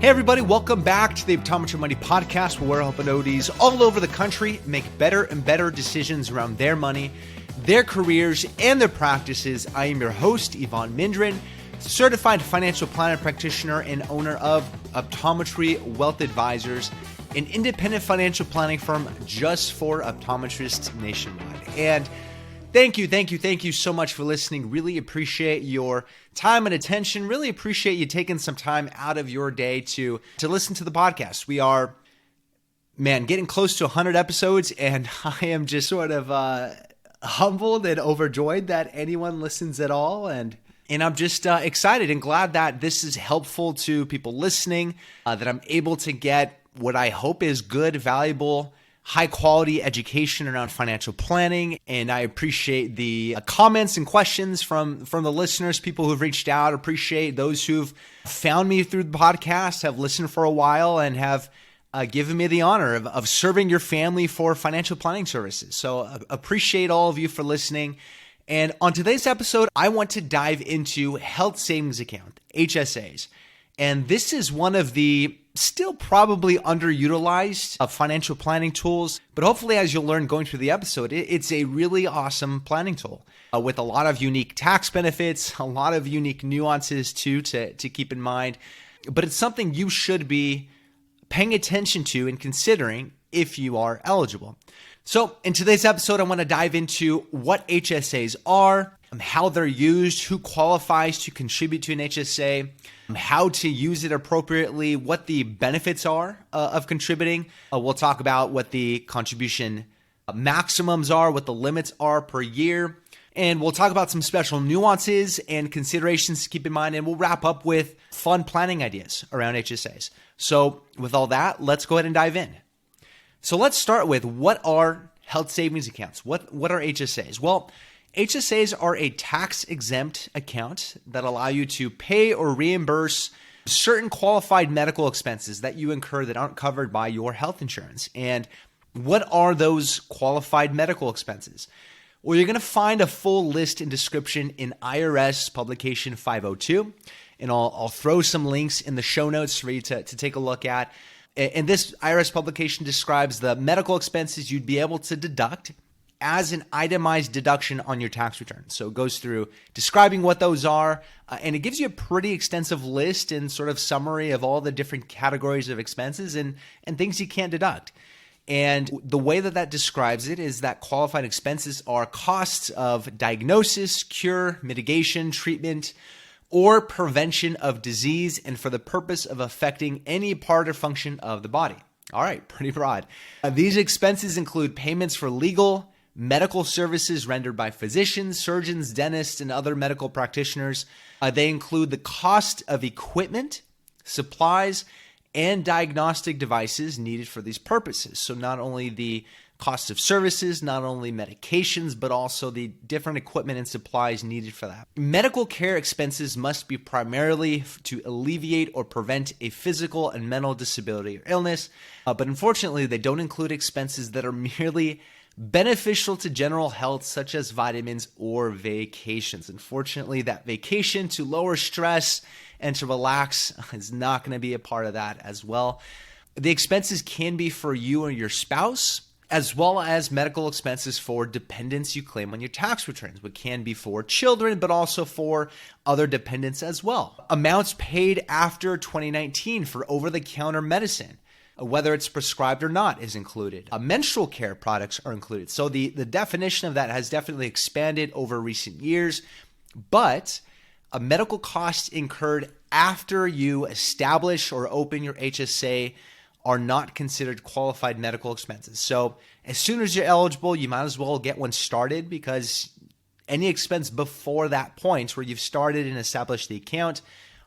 Hey everybody, welcome back to the Optometry Money Podcast, where we're helping ODs all over the country make better and better decisions around their money, their careers, and their practices. I am your host, Evon Mendrin, certified financial planner practitioner and owner of Optometry Wealth Advisors, an independent financial planning firm just for optometrists nationwide. And Thank you so much for listening. Really appreciate your time and attention. Really appreciate you taking some time out of your day to listen to the podcast. We are, getting close to 100 episodes, and I am just sort of humbled and overjoyed that anyone listens at all. And I'm just excited and glad that this is helpful to people listening, that I'm able to get what I hope is good, valuable, high quality education around financial planning. And I appreciate the comments and questions from the listeners, people who've reached out. Appreciate those who've found me through the podcast, have listened for a while, and have given me the honor of serving your family for financial planning services. So appreciate all of you for listening. And on today's episode, I want to dive into health savings account, HSAs. And this is one of the still probably underutilized financial planning tools, but hopefully as you'll learn going through the episode, it's a really awesome planning tool with a lot of unique tax benefits, a lot of unique nuances too to keep in mind, but it's something you should be paying attention to and considering if you are eligible. So in today's episode, I want to dive into what HSAs are, how they're used, who qualifies to contribute to an HSA, how to use it appropriately, what the benefits are of contributing. We'll talk about what the contribution maximums are, what the limits are per year, and we'll talk about some special nuances and considerations to keep in mind, and we'll wrap up with fun planning ideas around HSAs. So with all that, let's go ahead and dive in. So let's start with, what are health savings accounts? What are HSAs? Well, HSAs are a tax-exempt account that allow you to pay or reimburse certain qualified medical expenses that you incur that aren't covered by your health insurance. And what are those qualified medical expenses? Well, you're going to find a full list and description in IRS Publication 502, and I'll throw some links in the show notes for you to take a look at. And this IRS publication describes the medical expenses you'd be able to deduct as an itemized deduction on your tax return. So it goes through describing what those are, and it gives you a pretty extensive list and sort of summary of all the different categories of expenses and things you can't deduct. And the way that describes it is that qualified expenses are costs of diagnosis, cure, mitigation, treatment, or prevention of disease, and for the purpose of affecting any part or function of the body. All right, pretty broad. These expenses include payments for legal, medical services rendered by physicians, surgeons, dentists, and other medical practitioners. They include the cost of equipment, supplies, and diagnostic devices needed for these purposes. So not only the cost of services, not only medications, but also the different equipment and supplies needed for that. Medical care expenses must be primarily to alleviate or prevent a physical and mental disability or illness, but unfortunately, they don't include expenses that are merely beneficial to general health, such as vitamins or vacations. Unfortunately, that vacation to lower stress and to relax is not going to be a part of that as well. The expenses can be for you or your spouse, as well as medical expenses for dependents you claim on your tax returns, which can be for children, but also for other dependents as well. Amounts paid after 2019 for over-the-counter medicine, whether it's prescribed or not, is included. Menstrual care products are included. So the definition of that has definitely expanded over recent years, but a medical cost incurred after you establish or open your HSA are not considered qualified medical expenses. So as soon as you're eligible, you might as well get one started, because any expense before that point where you've started and established the account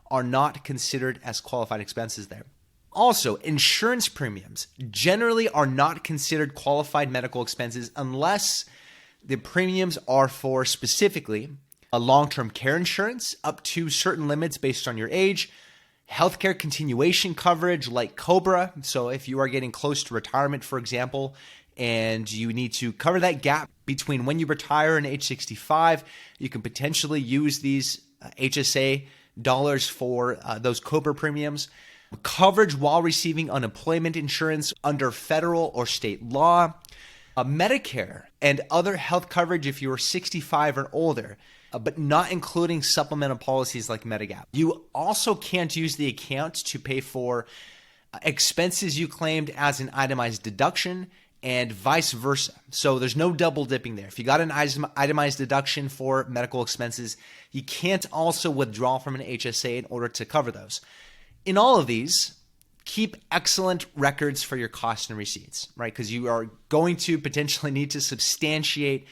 are not considered as qualified expenses there. Also, insurance premiums generally are not considered qualified medical expenses unless the premiums are for specifically a long-term care insurance up to certain limits based on your age, healthcare continuation coverage like COBRA. So if you are getting close to retirement, for example, and you need to cover that gap between when you retire and age 65, you can potentially use these HSA dollars for those COBRA premiums. coverage while receiving unemployment insurance under federal or state law, Medicare and other health coverage if you are 65 or older, but not including supplemental policies like Medigap. You also can't use the account to pay for expenses you claimed as an itemized deduction and vice versa. So there's no double dipping there. If you got an itemized deduction for medical expenses, you can't also withdraw from an HSA in order to cover those. In all of these, keep excellent records for your costs and receipts, right? Because you are going to potentially need to substantiate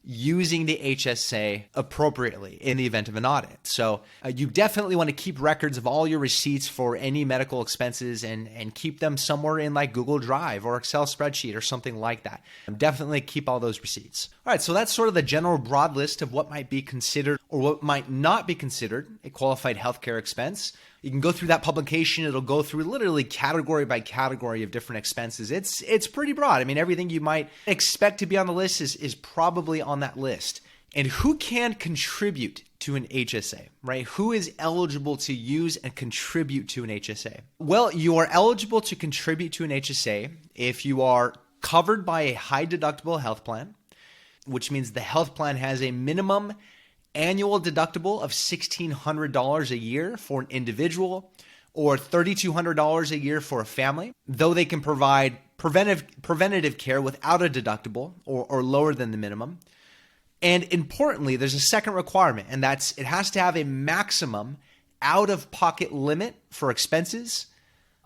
using the HSA appropriately in the event of an audit. So you definitely want to keep records of all your receipts for any medical expenses and keep them somewhere in like Google Drive or Excel spreadsheet or something like that. Definitely keep all those receipts. All right, so that's sort of the general broad list of what might be considered or what might not be considered a qualified healthcare expense. You can go through that publication. It'll go through literally category by category of different expenses. It's pretty broad. I mean, everything you might expect to be on the list is probably on that list. And who can contribute to an HSA, right? Who is eligible to use and contribute to an HSA? Well, you are eligible to contribute to an HSA if you are covered by a high deductible health plan, which means the health plan has a minimum annual deductible of $1,600 a year for an individual or $3,200 a year for a family, though they can provide preventative care without a deductible or lower than the minimum. And importantly, there's a second requirement, and that's it has to have a maximum out-of-pocket limit for expenses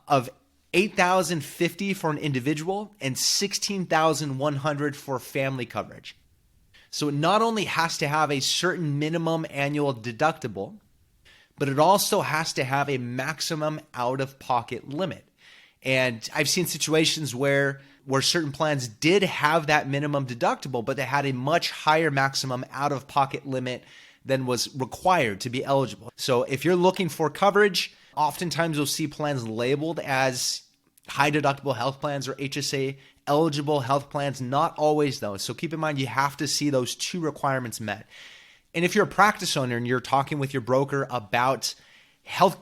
of $8,050 for an individual and $16,100 for family coverage. So it not only has to have a certain minimum annual deductible, but it also has to have a maximum out-of-pocket limit. And I've seen situations where certain plans did have that minimum deductible, but they had a much higher maximum out-of-pocket limit than was required to be eligible. So if you're looking for coverage, oftentimes you'll see plans labeled as high deductible health plans or HSA eligible health plans, not always though. So keep in mind, you have to see those two requirements met. And if you're a practice owner and you're talking with your broker about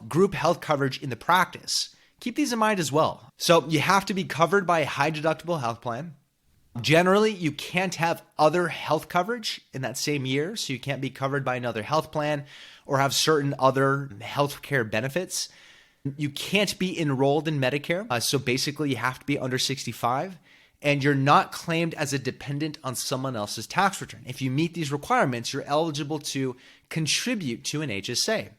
group health coverage in the practice, keep these in mind as well. So you have to be covered by a high deductible health plan. Generally, you can't have other health coverage in that same year. So you can't be covered by another health plan or have certain other healthcare benefits. You can't be enrolled in Medicare. So basically, you have to be under 65. And you're not claimed as a dependent on someone else's tax return. If you meet these requirements, you're eligible to contribute to an HSA.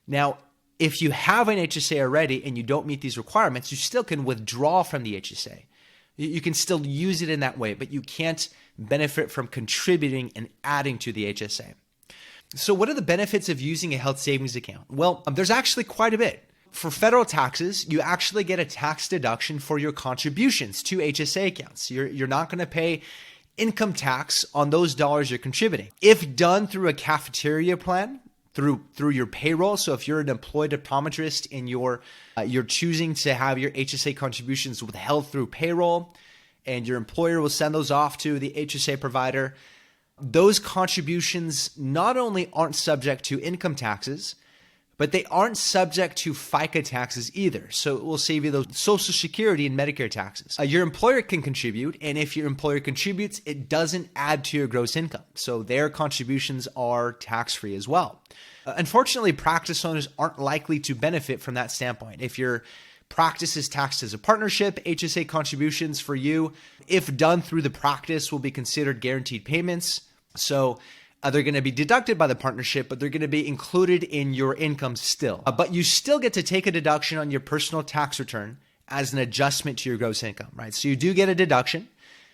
Now, if you have an HSA already and you don't meet these requirements, you still can withdraw from the HSA. You can still use it in that way, but you can't benefit from contributing and adding to the HSA. So what are the benefits of using a health savings account? Well, there's actually quite a bit. For federal taxes, you actually get a tax deduction for your contributions to HSA accounts. You're not going to pay income tax on those dollars you're contributing. If done through a cafeteria plan, through your payroll, so if you're an employed optometrist and you're choosing to have your HSA contributions withheld through payroll, and your employer will send those off to the HSA provider, those contributions not only aren't subject to income taxes, but they aren't subject to FICA taxes either. So it will save you those Social Security and Medicare taxes. Your employer can contribute, and if your employer contributes, it doesn't add to your gross income. So their contributions are tax-free as well. Unfortunately, practice owners aren't likely to benefit from that standpoint. If your practice is taxed as a partnership, HSA contributions for you, if done through the practice, will be considered guaranteed payments. So they're going to be deducted by the partnership, but they're going to be included in your income still. But you still get to take a deduction on your personal tax return as an adjustment to your gross income, right? So you do get a deduction,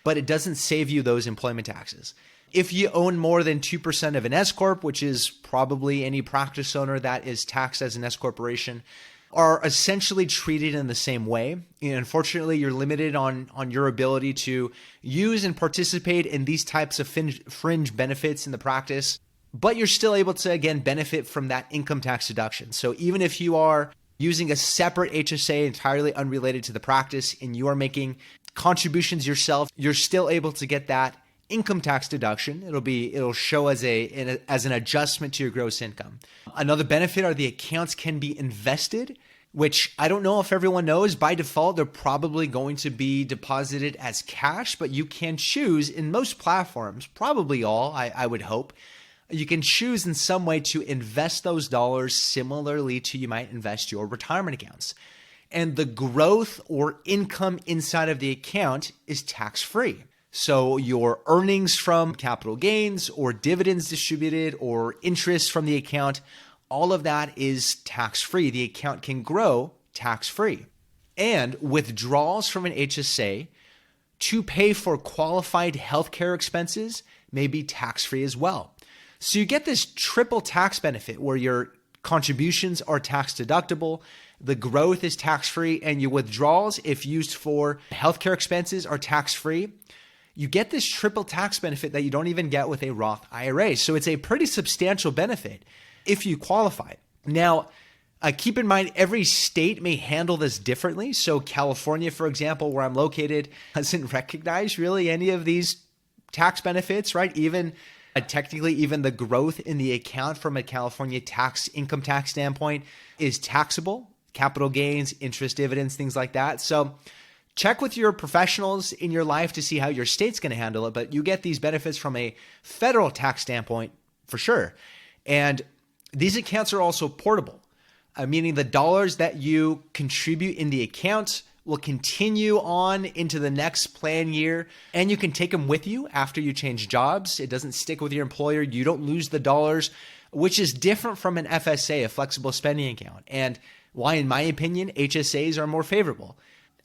but it doesn't save you those employment taxes. If you own more than 2% of an S Corp, which is probably any practice owner that is taxed as an S Corporation, are essentially treated in the same way. And unfortunately, you're limited on your ability to use and participate in these types of fringe benefits in the practice, but you're still able to, again, benefit from that income tax deduction. So even if you are using a separate HSA entirely unrelated to the practice and you are making contributions yourself, you're still able to get that income tax deduction. It'll show as an adjustment to your gross income. Another benefit are the accounts can be invested which I don't know if everyone knows. By default, they're probably going to be deposited as cash, but you can choose in most platforms, probably all, I would hope, you can choose in some way to invest those dollars similarly to you might invest your retirement accounts. And the growth or income inside of the account is tax-free. So your earnings from capital gains or dividends distributed or interest from the account, all of that is tax-free. The account can grow tax-free. And withdrawals from an HSA to pay for qualified healthcare expenses may be tax-free as well. So you get this triple tax benefit where your contributions are tax deductible, the growth is tax-free, and your withdrawals, if used for healthcare expenses, are tax-free. You get this triple tax benefit that you don't even get with a Roth IRA. So it's a pretty substantial benefit if you qualify. Now, keep in mind, every state may handle this differently. So California, for example, where I'm located, doesn't recognize really any of these tax benefits, right? Even technically, even the growth in the account from a California income tax standpoint is taxable. Capital gains, interest, dividends, things like that. So check with your professionals in your life to see how your state's going to handle it. But you get these benefits from a federal tax standpoint for sure. And these accounts are also portable, meaning the dollars that you contribute in the account will continue on into the next plan year, and you can take them with you after you change jobs. It doesn't stick with your employer. You don't lose the dollars, which is different from an FSA, a flexible spending account, and why, in my opinion, HSAs are more favorable.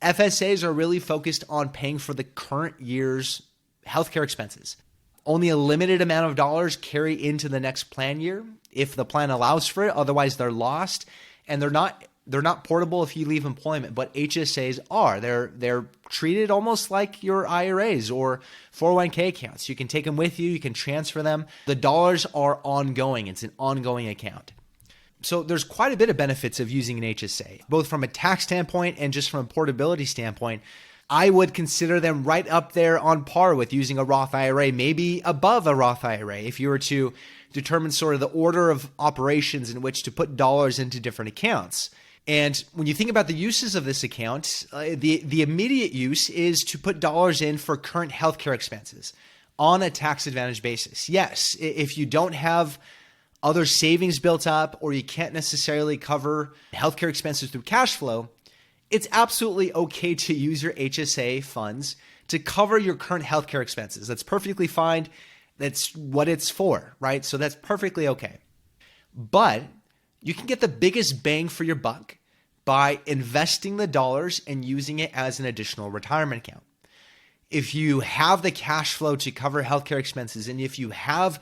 FSAs are really focused on paying for the current year's healthcare expenses. Only a limited amount of dollars carry into the next plan year if the plan allows for it. Otherwise, they're lost, and they're not portable if you leave employment, but HSAs are. They're treated almost like your IRAs or 401k accounts. You can take them with you. You can transfer them. The dollars are ongoing. It's an ongoing account. So there's quite a bit of benefits of using an HSA, both from a tax standpoint and just from a portability standpoint. I would consider them right up there on par with using a Roth IRA, maybe above a Roth IRA, if you were to determine sort of the order of operations in which to put dollars into different accounts. And when you think about the uses of this account, the immediate use is to put dollars in for current healthcare expenses on a tax advantage basis. Yes, if you don't have other savings built up or you can't necessarily cover healthcare expenses through cash flow, it's absolutely okay to use your HSA funds to cover your current healthcare expenses. That's perfectly fine. That's what it's for, right? So that's perfectly okay. But you can get the biggest bang for your buck by investing the dollars and using it as an additional retirement account. If you have the cash flow to cover healthcare expenses, and if you have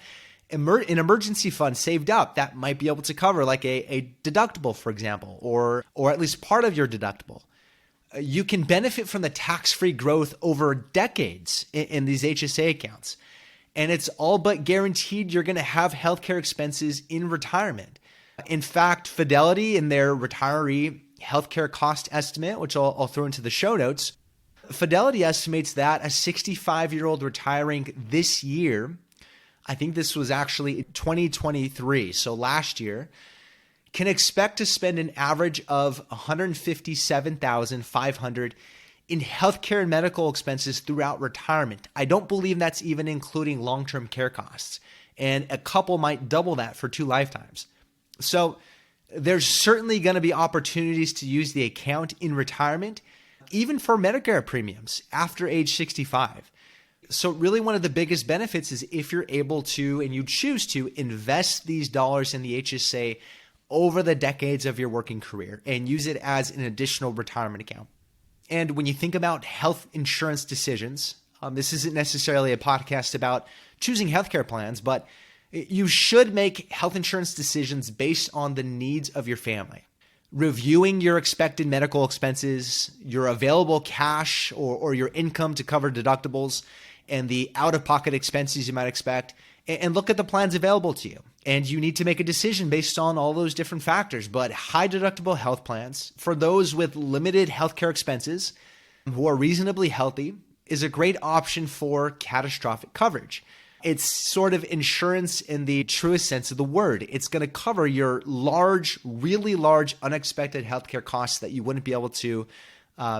an emergency fund saved up that might be able to cover like a deductible, for example, or at least part of your deductible, you can benefit from the tax-free growth over decades in these HSA accounts. And it's all but guaranteed you're going to have healthcare expenses in retirement. In fact, Fidelity, in their retiree healthcare cost estimate, which I'll throw into the show notes, Fidelity estimates that a 65-year-old retiring this year, I think this was actually 2023, so last year, can expect to spend an average of $157,500 in healthcare and medical expenses throughout retirement. I don't believe that's even including long-term care costs, and a couple might double that for 2 lifetimes. So there's certainly going to be opportunities to use the account in retirement, even for Medicare premiums after age 65. So really one of the biggest benefits is if you're able to, and you choose to, invest these dollars in the HSA over the decades of your working career and use it as an additional retirement account. And when you think about health insurance decisions, this isn't necessarily a podcast about choosing healthcare plans, but you should make health insurance decisions based on the needs of your family. Reviewing your expected medical expenses, your available cash or your income to cover deductibles, and the out-of-pocket expenses you might expect, and look at the plans available to you. And you need to make a decision based on all those different factors. But high-deductible health plans, for those with limited healthcare expenses who are reasonably healthy, is a great option for catastrophic coverage. It's sort of insurance in the truest sense of the word. It's going to cover your large, really large, unexpected healthcare costs that you wouldn't be able to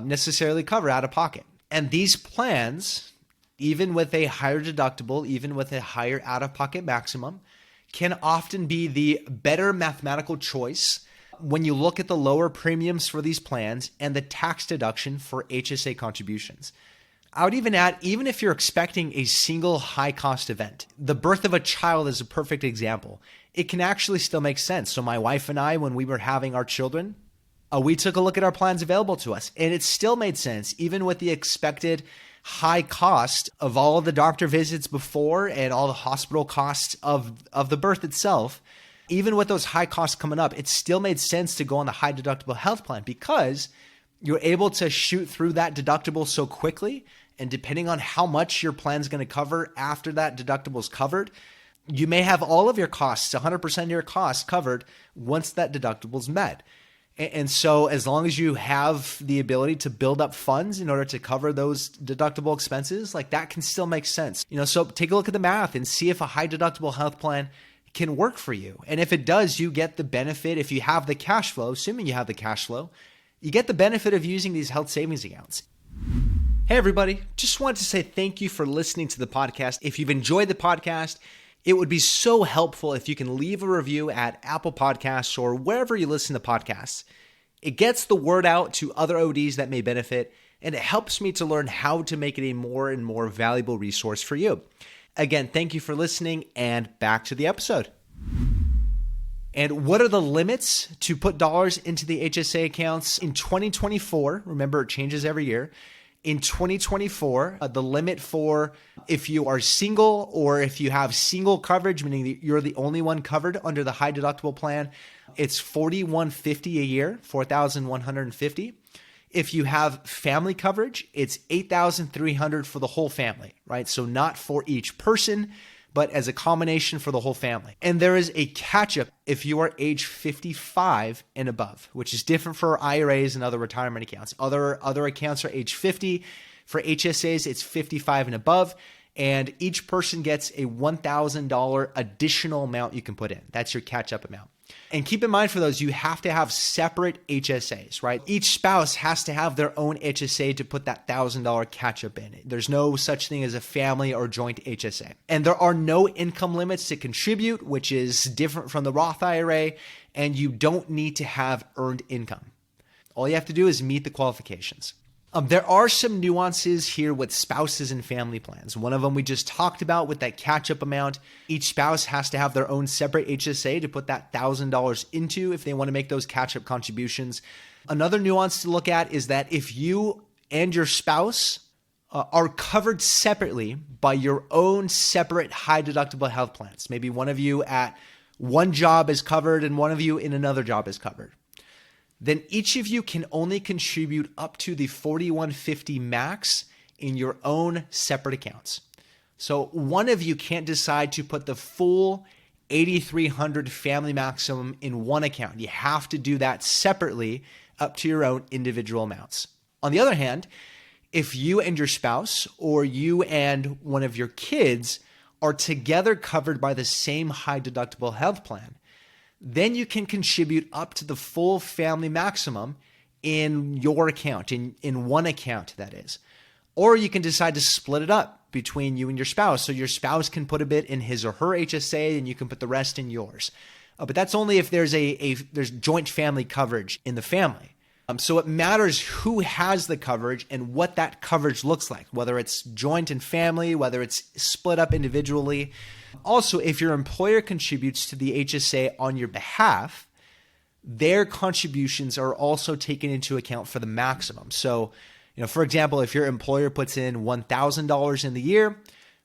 necessarily cover out of pocket. And these plans, even with a higher deductible, even with a higher out-of-pocket maximum, can often be the better mathematical choice when you look at the lower premiums for these plans and the tax deduction for HSA contributions. I would even add, even if you're expecting a single high-cost event, the birth of a child is a perfect example. It can actually still make sense. So my wife and I, when we were having our children, we took a look at our plans available to us, and it still made sense, even with the expected high cost of all of the doctor visits before and all the hospital costs of the birth itself. Even with those high costs coming up, it still made sense to go on the high deductible health plan because you're able to shoot through that deductible so quickly. And depending on how much your plan's going to cover after that deductible is covered, you may have all of your costs, 100% of your costs covered once that deductible is met. And so as long as you have the ability to build up funds in order to cover those deductible expenses, like that can still make sense. So take a look at the math and see if a high deductible health plan can work for you. And if it does, you get the benefit. If you have the cash flow, assuming you have the cash flow, you get the benefit of using these health savings accounts. Hey, everybody. Just wanted to say thank you for listening to the podcast. If you've enjoyed the podcast, it would be so helpful if you can leave a review at Apple Podcasts or wherever you listen to podcasts. It gets the word out to other ODs that may benefit, and it helps me to learn how to make it a more and more valuable resource for you. Again, thank you for listening, and back to the episode. And what are the limits to put dollars into the HSA accounts in 2024? Remember, it changes every year. In 2024, the limit for if you are single or if you have single coverage, meaning that you're the only one covered under the high deductible plan, it's $4,150 a year, $4,150. If you have family coverage, it's $8,300 for the whole family, right? So not for each person, but as a combination for the whole family. And there is a catch-up if you are age 55 and above, which is different for IRAs and other retirement accounts. Other accounts are age 50. For HSAs, it's 55 and above. And each person gets a $1,000 additional amount you can put in. That's your catch-up amount. And keep in mind for those, you have to have separate HSAs, right? Each spouse has to have their own HSA to put that $1,000 catch-up in. There's no such thing as a family or joint HSA. And there are no income limits to contribute, which is different from the Roth IRA, and you don't need to have earned income. All you have to do is meet the qualifications. There are some nuances here with spouses and family plans. One of them we just talked about with that catch-up amount. Each spouse has to have their own separate HSA to put that $1,000 into if they want to make those catch-up contributions. Another nuance to look at is that if you and your spouse are covered separately by your own separate high deductible health plans, maybe one of you at one job is covered and one of you in another job is covered, then each of you can only contribute up to the $4,150 max in your own separate accounts. So one of you can't decide to put the full $8,300 family maximum in one account. You have to do that separately up to your own individual amounts. On the other hand, if you and your spouse or you and one of your kids are together covered by the same high deductible health plan, then you can contribute up to the full family maximum in your account, in one account, that is. Or you can decide to split it up between you and your spouse. So your spouse can put a bit in his or her HSA and you can put the rest in yours. But that's only if there's there's joint family coverage in the family. So it matters who has the coverage and what that coverage looks like, whether it's joint and family, whether it's split up individually. Also, if your employer contributes to the HSA on your behalf, their contributions are also taken into account for the maximum. So, for example, if your employer puts in $1,000 in the year,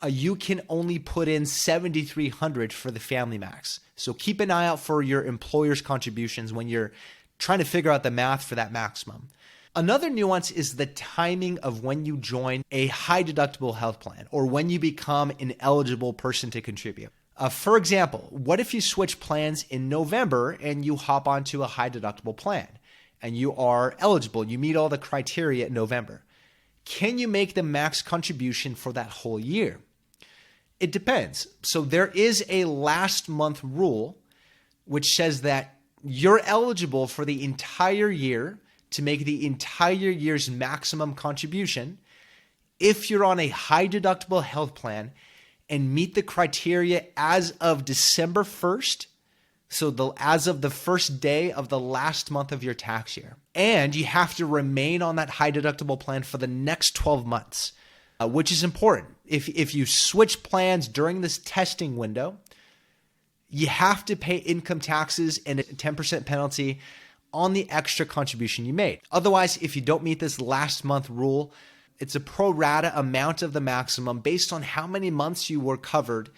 you can only put in $7,300 for the family max. So keep an eye out for your employer's contributions when you're trying to figure out the math for that maximum. Another nuance is the timing of when you join a high deductible health plan or when you become an eligible person to contribute. For example, what if you switch plans in November and you hop onto a high deductible plan and you are eligible, you meet all the criteria in November? Can you make the max contribution for that whole year? It depends. So there is a last month rule, which says that you're eligible for the entire year to make the entire year's maximum contribution if you're on a high deductible health plan and meet the criteria as of December 1st. So as of the first day of the last month of your tax year. And you have to remain on that high deductible plan for the next 12 months, which is important. If you switch plans during this testing window, you have to pay income taxes and a 10% penalty on the extra contribution you made. Otherwise, if you don't meet this last month rule, it's a pro rata amount of the maximum based on how many months you were covered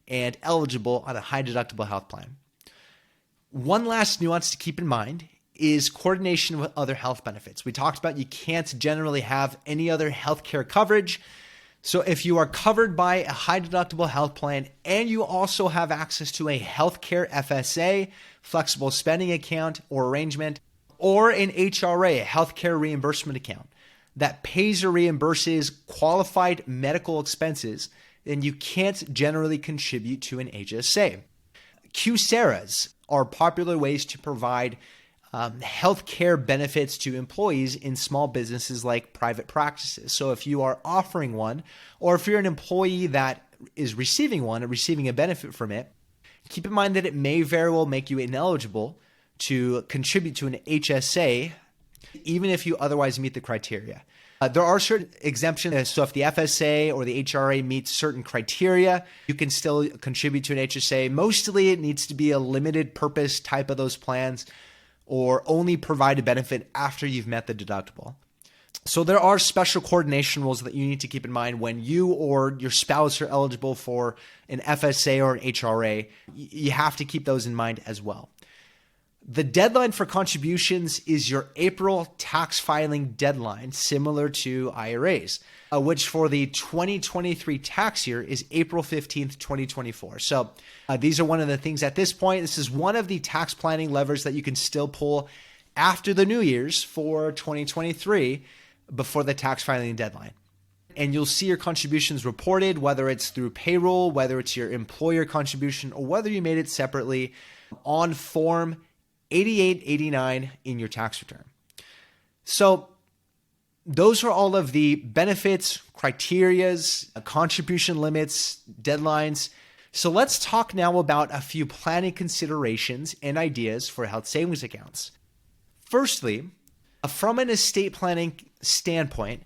and eligible on a high deductible health plan. One last nuance to keep in mind is coordination with other health benefits. We talked about you can't generally have any other healthcare coverage. So if you are covered by a high deductible health plan and you also have access to a healthcare FSA, flexible spending account or arrangement, or an HRA, a healthcare reimbursement account that pays or reimburses qualified medical expenses, then you can't generally contribute to an HSA. QSARAs are popular ways to provide healthcare benefits to employees in small businesses like private practices. So if you are offering one, or if you're an employee that is receiving one or receiving a benefit from it, keep in mind that it may very well make you ineligible to contribute to an HSA, even if you otherwise meet the criteria. There are certain exemptions. So if the FSA or the HRA meets certain criteria, you can still contribute to an HSA. Mostly it needs to be a limited purpose type of those plans, or only provide a benefit after you've met the deductible. So there are special coordination rules that you need to keep in mind when you or your spouse are eligible for an FSA or an HRA. You have to keep those in mind as well. The deadline for contributions is your April tax filing deadline, similar to IRAs, which for the 2023 tax year is April 15th, 2024. So these are one of the things at this point. This is one of the tax planning levers that you can still pull after the New Year's for 2023 before the tax filing deadline. And you'll see your contributions reported, whether it's through payroll, whether it's your employer contribution, or whether you made it separately on Form 8889 in your tax return. So those are all of the benefits, criterias, contribution limits, deadlines. So let's talk now about a few planning considerations and ideas for health savings accounts. Firstly, from an estate planning standpoint,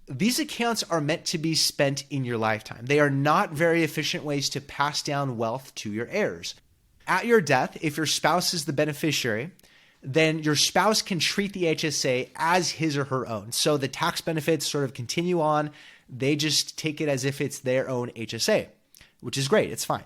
these accounts are meant to be spent in your lifetime. They are not very efficient ways to pass down wealth to your heirs. At your death, if your spouse is the beneficiary, then your spouse can treat the HSA as his or her own. So the tax benefits sort of continue on. They just take it as if it's their own HSA, which is great. It's fine.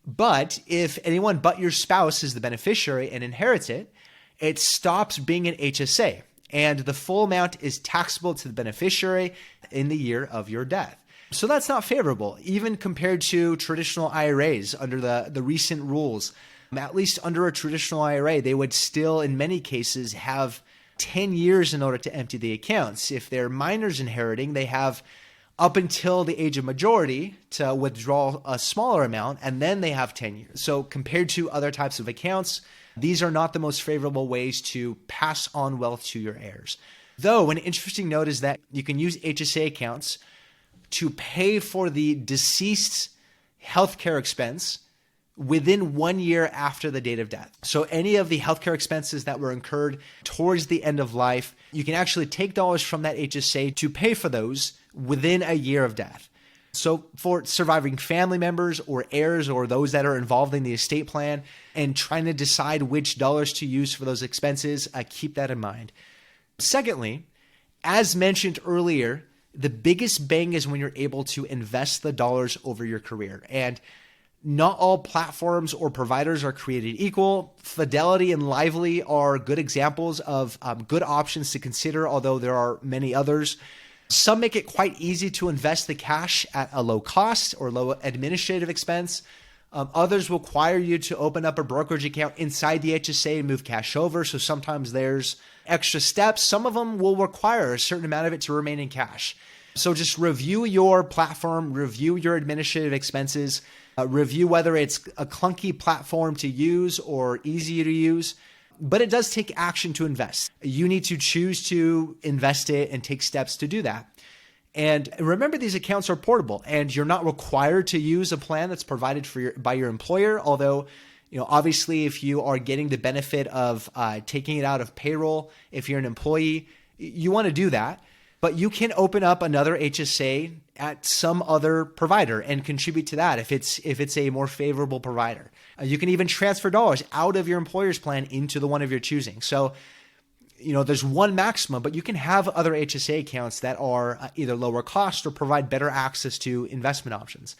But if anyone but your spouse is the beneficiary and inherits it, it stops being an HSA, and the full amount is taxable to the beneficiary in the year of your death. So that's not favorable, even compared to traditional IRAs under the recent rules. At least under a traditional IRA, they would still, in many cases, have 10 years in order to empty the accounts. If they're minors inheriting, they have up until the age of majority to withdraw a smaller amount, and then they have 10 years. So compared to other types of accounts, these are not the most favorable ways to pass on wealth to your heirs. Though, an interesting note is that you can use HSA accounts to pay for the deceased's healthcare expense within 1 year after the date of death. So any of the healthcare expenses that were incurred towards the end of life, you can actually take dollars from that HSA to pay for those within a year of death. So for surviving family members or heirs or those that are involved in the estate plan and trying to decide which dollars to use for those expenses, keep that in mind. Secondly, as mentioned earlier, the biggest bang is when you're able to invest the dollars over your career. And not all platforms or providers are created equal. Fidelity and Lively are good examples of good options to consider, although there are many others. Some make it quite easy to invest the cash at a low cost or low administrative expense. Others require you to open up a brokerage account inside the HSA and move cash over. So sometimes there's extra steps. Some of them will require a certain amount of it to remain in cash. So just review your platform, review your administrative expenses, review whether it's a clunky platform to use or easy to use. But it does take action to invest. You need to choose to invest it and take steps to do that. And remember, these accounts are portable, and you're not required to use a plan that's provided by your employer. Although, obviously, if you are getting the benefit of taking it out of payroll, if you're an employee, you want to do that. But you can open up another HSA at some other provider and contribute to that if it's a more favorable provider. You can even transfer dollars out of your employer's plan into the one of your choosing. So, there's one maximum, but you can have other HSA accounts that are either lower cost or provide better access to investment options.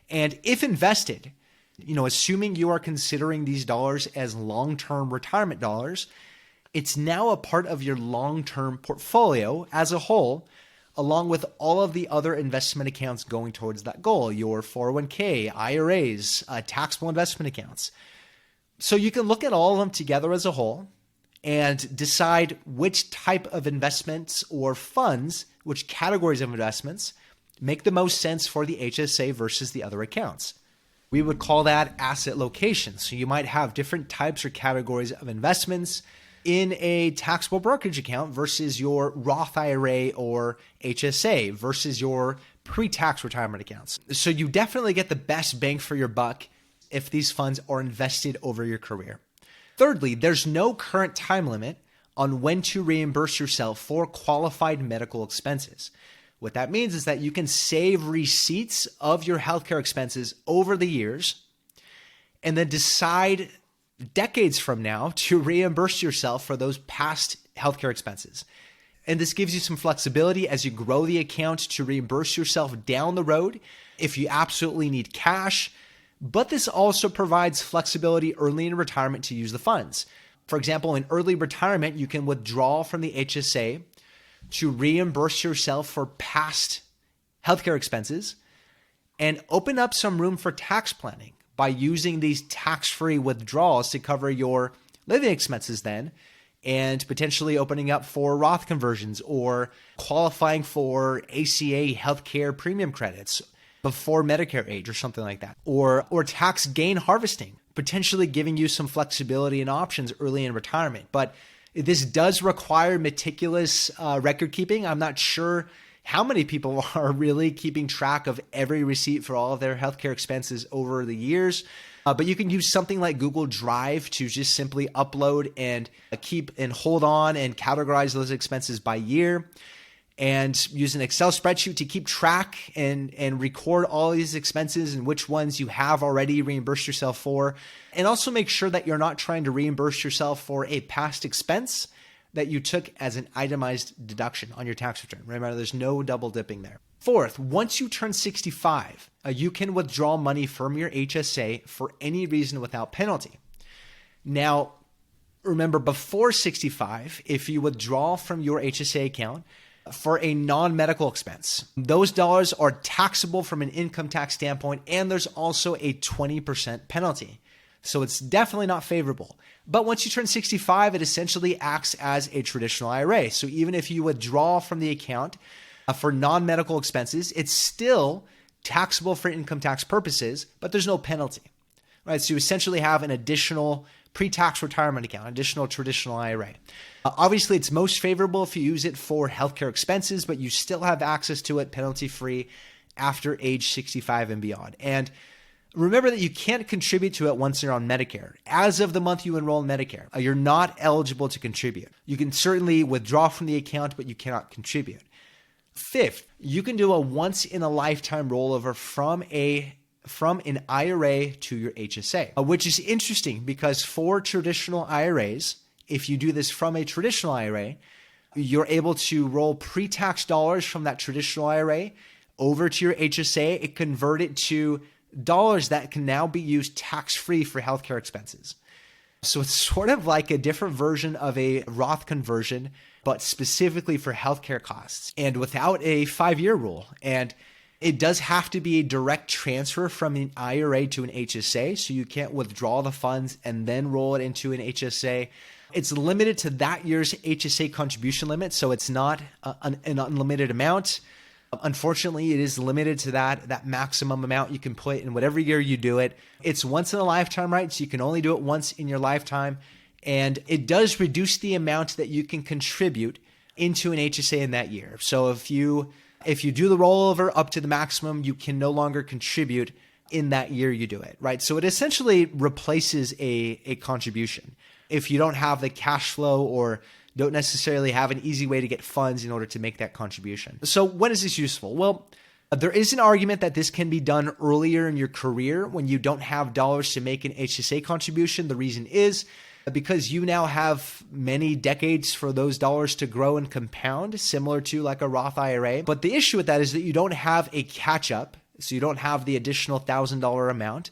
And if invested, assuming you are considering these dollars as long-term retirement dollars, it's now a part of your long-term portfolio as a whole, along with all of the other investment accounts going towards that goal, your 401k, IRAs, taxable investment accounts. So you can look at all of them together as a whole and decide which type of investments or funds, which categories of investments make the most sense for the HSA versus the other accounts. We would call that asset location. So you might have different types or categories of investments in a taxable brokerage account versus your Roth IRA or HSA versus your pre-tax retirement accounts. So you definitely get the best bang for your buck if these funds are invested over your career. Thirdly, there's no current time limit on when to reimburse yourself for qualified medical expenses. What that means is that you can save receipts of your healthcare expenses over the years and then decide decades from now to reimburse yourself for those past healthcare expenses. And this gives you some flexibility as you grow the account to reimburse yourself down the road if you absolutely need cash. But this also provides flexibility early in retirement to use the funds. For example, in early retirement, you can withdraw from the HSA to reimburse yourself for past healthcare expenses and open up some room for tax planning by using these tax-free withdrawals to cover your living expenses then, and potentially opening up for Roth conversions or qualifying for ACA healthcare premium credits before Medicare age or something like that, or tax gain harvesting, potentially giving you some flexibility and options early in retirement. But this does require meticulous record keeping. I'm not sure how many people are really keeping track of every receipt for all of their healthcare expenses over the years. But you can use something like Google Drive to just simply upload and keep and hold on and categorize those expenses by year, and use an Excel spreadsheet to keep track and record all these expenses and which ones you have already reimbursed yourself for. And also make sure that you're not trying to reimburse yourself for a past expense that you took as an itemized deduction on your tax return. Remember, there's no double dipping there. Fourth, once you turn 65, you can withdraw money from your HSA for any reason without penalty. Now, remember, before 65, if you withdraw from your HSA account for a non-medical expense, those dollars are taxable from an income tax standpoint, and there's also a 20% penalty. So it's definitely not favorable. But once you turn 65, it essentially acts as a traditional IRA. So even if you withdraw from the account for non-medical expenses, it's still taxable for income tax purposes, but there's no penalty, right? So you essentially have an additional pre-tax retirement account, additional traditional IRA. Obviously, it's most favorable if you use it for healthcare expenses, but you still have access to it penalty-free after age 65 and beyond. And remember that you can't contribute to it once you're on Medicare. As of the month you enroll in Medicare, you're not eligible to contribute. You can certainly withdraw from the account, but you cannot contribute. Fifth, you can do a once-in-a-lifetime rollover from an IRA to your HSA, which is interesting because for traditional IRAs, if you do this from a traditional IRA, you're able to roll pre-tax dollars from that traditional IRA over to your HSA and convert it to dollars that can now be used tax-free for healthcare expenses. So it's sort of like a different version of a Roth conversion, but specifically for healthcare costs and without a 5-year rule. And it does have to be a direct transfer from an IRA to an HSA, so you can't withdraw the funds and then roll it into an HSA. It's limited to that year's HSA contribution limit, so it's not an unlimited amount. Unfortunately, it is limited to that maximum amount you can put in whatever year you do it. It's once in a lifetime, right? So you can only do it once in your lifetime. And it does reduce the amount that you can contribute into an HSA in that year. So if you do the rollover up to the maximum, you can no longer contribute in that year you do it, right? So it essentially replaces a contribution. If you don't have the cash flow or don't necessarily have an easy way to get funds in order to make that contribution. So when is this useful? Well, there is an argument that this can be done earlier in your career when you don't have dollars to make an HSA contribution. The reason is because you now have many decades for those dollars to grow and compound, similar to like a Roth IRA. But the issue with that is that you don't have a catch-up, so you don't have the additional $1,000 amount,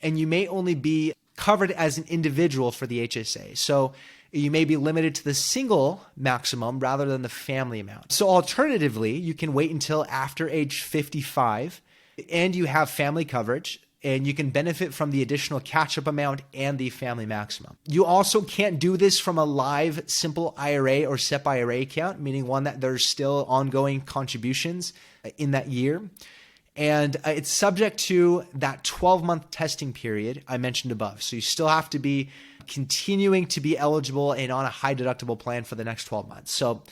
and you may only be covered as an individual for the HSA. So you may be limited to the single maximum rather than the family amount. So alternatively, you can wait until after age 55 and you have family coverage, and you can benefit from the additional catch-up amount and the family maximum. You also can't do this from a live simple IRA or SEP IRA account, meaning one that there's still ongoing contributions in that year. And it's subject to that 12-month testing period I mentioned above. So you still have to be continuing to be eligible and on a high deductible plan for the next 12 months. So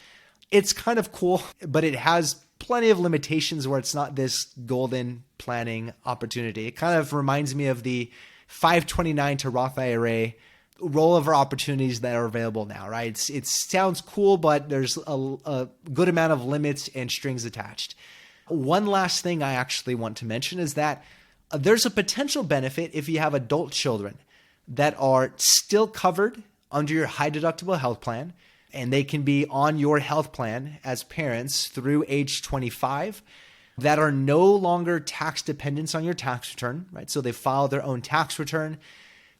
it's kind of cool, but it has plenty of limitations where it's not this golden planning opportunity. It kind of reminds me of the 529 to Roth IRA rollover opportunities that are available now, right? It sounds cool, but there's a good amount of limits and strings attached. One last thing I actually want to mention is that there's a potential benefit if you have adult children that are still covered under your high deductible health plan, and they can be on your health plan as parents through age 25, that are no longer tax dependents on your tax return, right? So they file their own tax return,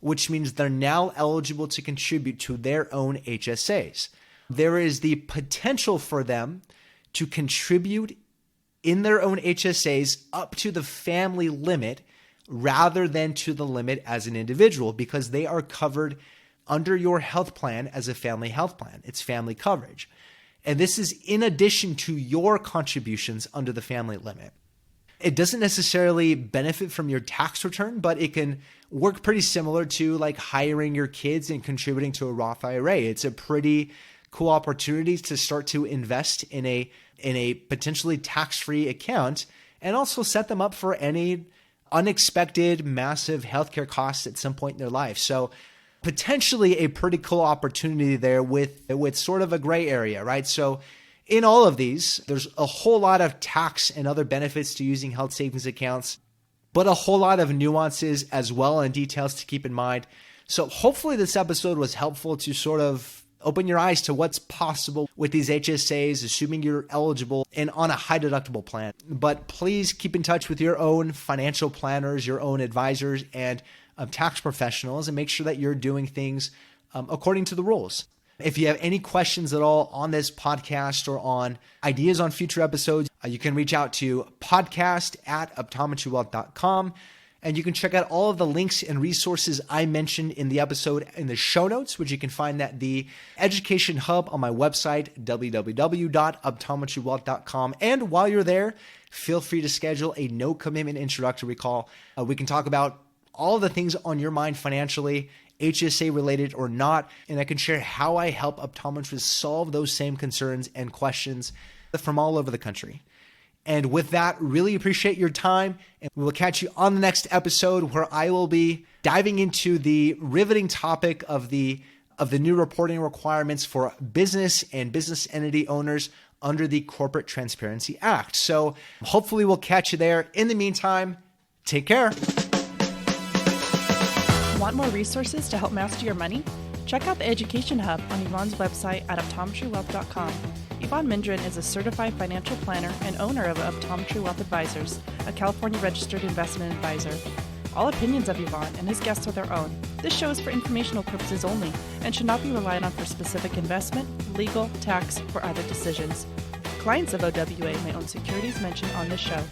which means they're now eligible to contribute to their own HSAs. There is the potential for them to contribute in their own HSAs up to the family limit rather than to the limit as an individual, because they are covered under your health plan as a family health plan. It's family coverage. And this is in addition to your contributions under the family limit. It doesn't necessarily benefit from your tax return, but it can work pretty similar to like hiring your kids and contributing to a Roth IRA. It's a pretty cool opportunity to start to invest in a potentially tax-free account and also set them up for any unexpected massive healthcare costs at some point in their life. So potentially a pretty cool opportunity there with sort of a gray area, right? So in all of these, there's a whole lot of tax and other benefits to using health savings accounts, but a whole lot of nuances as well and details to keep in mind. So hopefully this episode was helpful to sort of open your eyes to what's possible with these HSAs, assuming you're eligible and on a high deductible plan. But please keep in touch with your own financial planners, your own advisors, and tax professionals, and make sure that you're doing things according to the rules. If you have any questions at all on this podcast or on ideas on future episodes, you can reach out to podcast@optometrywealth.com. And you can check out all of the links and resources I mentioned in the episode in the show notes, which you can find at the Education Hub on my website, www.optometrywealth.com. And while you're there, feel free to schedule a no-commitment introductory call. We can talk about all of the things on your mind financially, HSA related or not, and I can share how I help optometrists solve those same concerns and questions from all over the country. And with that, really appreciate your time, and we will catch you on the next episode where I will be diving into the riveting topic of the new reporting requirements for business and business entity owners under the Corporate Transparency Act. So hopefully we'll catch you there. In the meantime, take care. Want more resources to help master your money? Check out the Education Hub on Evon's website at optometrywealth.com. Evon Mendrin is a certified financial planner and owner of Optometry Wealth Advisors, a California registered investment advisor. All opinions of Evon and his guests are their own. This show is for informational purposes only and should not be relied on for specific investment, legal, tax, or other decisions. Clients of OWA may own securities mentioned on this show.